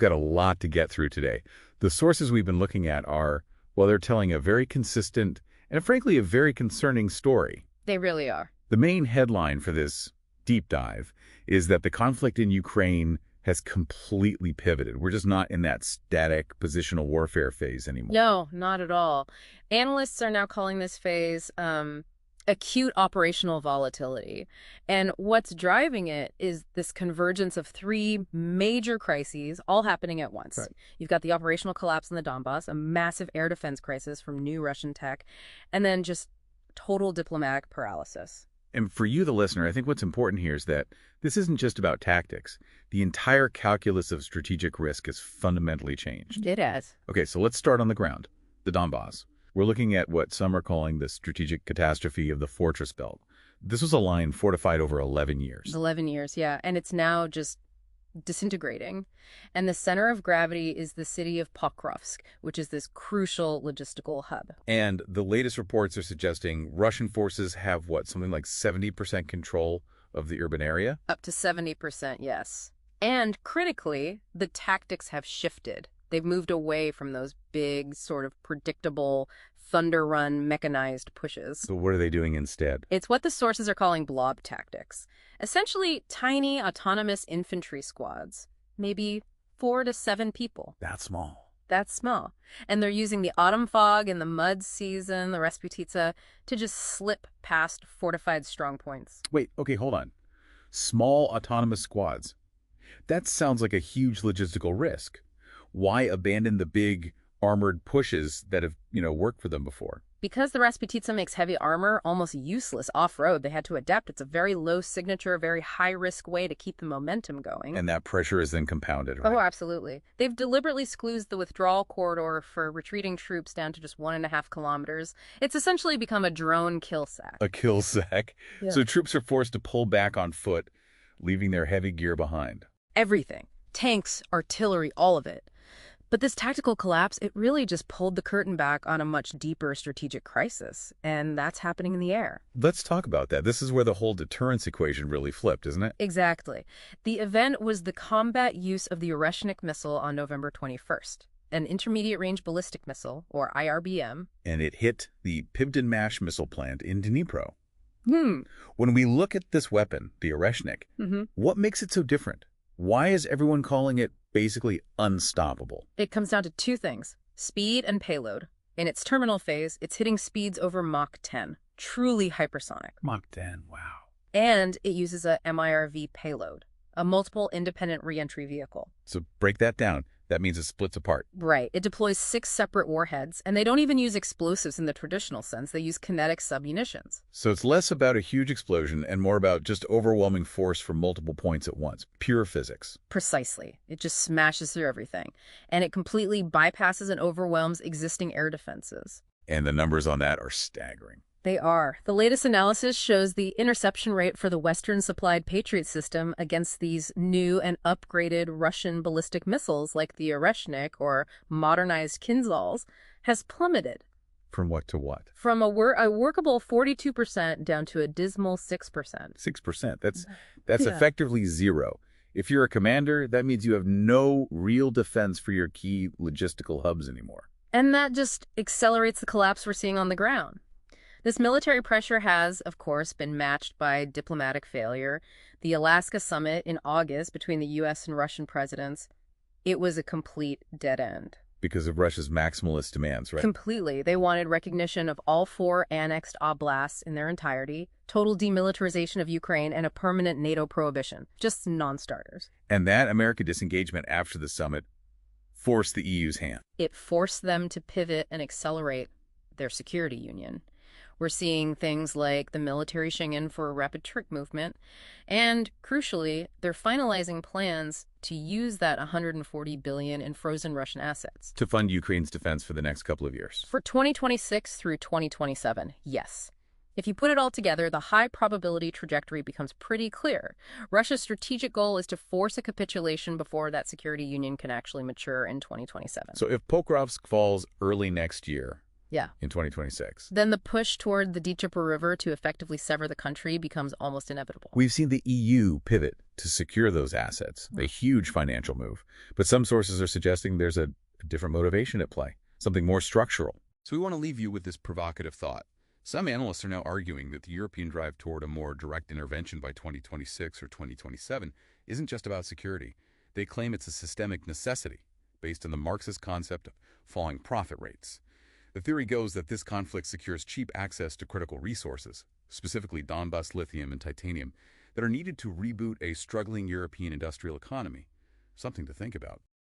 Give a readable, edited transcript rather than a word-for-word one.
Got a lot to get through today. The sources we've been looking at are, well, they're telling a very consistent and frankly a very concerning story. They really are. The main headline for this deep dive is that the conflict in Ukraine has completely pivoted. We're just not in that static positional warfare phase anymore. No, not at all. Analysts are now calling this phase acute operational volatility. And what's driving it is this convergence of three major crises all happening at once. Right. You've got the operational collapse in the Donbass, a massive air defense crisis from new Russian tech, and then just total diplomatic paralysis. And for you, the listener, I think what's important here is that this isn't just about tactics. The entire calculus of strategic risk has fundamentally changed. It has. Okay, so let's start on the ground, the Donbass. We're looking at what some are calling the strategic catastrophe of the fortress belt. This was a line fortified over 11 years. 11 years, yeah. And it's now just disintegrating. And the center of gravity is the city of Pokrovsk, which is this crucial logistical hub. And the latest reports are suggesting Russian forces have, what, something like 70% control of the urban area? Up to 70%, yes. And critically, the tactics have shifted. They've moved away from those big, sort of predictable, thunder-run, mechanized pushes. So what are they doing instead? It's what the sources are calling blob tactics. Essentially, tiny, autonomous infantry squads. Maybe 4 to 7 people. That's small. That's small. And they're using the autumn fog and the mud season, the Rasputitsa, to just slip past fortified strong points. Wait, okay, hold on. Small autonomous squads. That sounds like a huge logistical risk. Why abandon the big armored pushes that have, worked for them before? Because the Rasputitsa makes heavy armor almost useless off-road, they had to adapt. It's a very low signature, very high-risk way to keep the momentum going. And that pressure is then compounded, right? Oh, absolutely. They've deliberately squeezed the withdrawal corridor for retreating troops down to just 1.5 kilometers. It's essentially become a drone kill sack. A kill sack? Yeah. So troops are forced to pull back on foot, leaving their heavy gear behind. Everything. Tanks, artillery, all of it. But this tactical collapse, it really just pulled the curtain back on a much deeper strategic crisis, and that's happening in the air. Let's talk about that. This is where the whole deterrence equation really flipped, isn't it? Exactly. The event was the combat use of the Oreshnik missile on November 21st, an intermediate-range ballistic missile, or IRBM. And it hit the Pivden-Mash missile plant in Dnipro. When we look at this weapon, the Oreshnik, what makes it so different? Why is everyone calling it basically unstoppable? It comes down to two things, speed and payload. In its terminal phase, it's hitting speeds over Mach 10, truly hypersonic. Mach 10, wow. And it uses a MIRV payload, a multiple independent reentry vehicle. So break that down. That means it splits apart. Right. It deploys 6 separate warheads, and they don't even use explosives in the traditional sense. They use kinetic submunitions. So it's less about a huge explosion and more about just overwhelming force from multiple points at once. Pure physics. Precisely. It just smashes through everything. And it completely bypasses and overwhelms existing air defenses. And the numbers on that are staggering. They are. The latest analysis shows the interception rate for the Western-supplied Patriot system against these new and upgraded Russian ballistic missiles like the Oreshnik or modernized Kinzhals has plummeted. From what to what? From a workable 42% down to a dismal 6%. 6%. That's effectively zero. If you're a commander, that means you have no real defense for your key logistical hubs anymore. And that just accelerates the collapse we're seeing on the ground. This military pressure has, of course, been matched by diplomatic failure. The Alaska summit in August between the U.S. and Russian presidents, it was a complete dead end. Because of Russia's maximalist demands, right? Completely. They wanted recognition of all 4 annexed oblasts in their entirety, total demilitarization of Ukraine, and a permanent NATO prohibition. Just non-starters. And that American disengagement after the summit forced the EU's hand. It forced them to pivot and accelerate their security union. We're seeing things like the military Schengen for a rapid trick movement, and crucially, they're finalizing plans to use that $140 billion in frozen Russian assets. To fund Ukraine's defense for the next couple of years. For 2026 through 2027, yes. If you put it all together, the high probability trajectory becomes pretty clear. Russia's strategic goal is to force a capitulation before that security union can actually mature in 2027. So if Pokrovsk falls early next year, Yeah. in 2026. Then the push toward the Dnieper River to effectively sever the country becomes almost inevitable. We've seen the EU pivot to secure those assets, a huge financial move. But some sources are suggesting there's a different motivation at play, something more structural. So we want to leave you with this provocative thought. Some analysts are now arguing that the European drive toward a more direct intervention by 2026 or 2027 isn't just about security. They claim it's a systemic necessity, based on the Marxist concept of falling profit rates. The theory goes that this conflict secures cheap access to critical resources, specifically Donbas lithium and titanium, that are needed to reboot a struggling European industrial economy. Something to think about.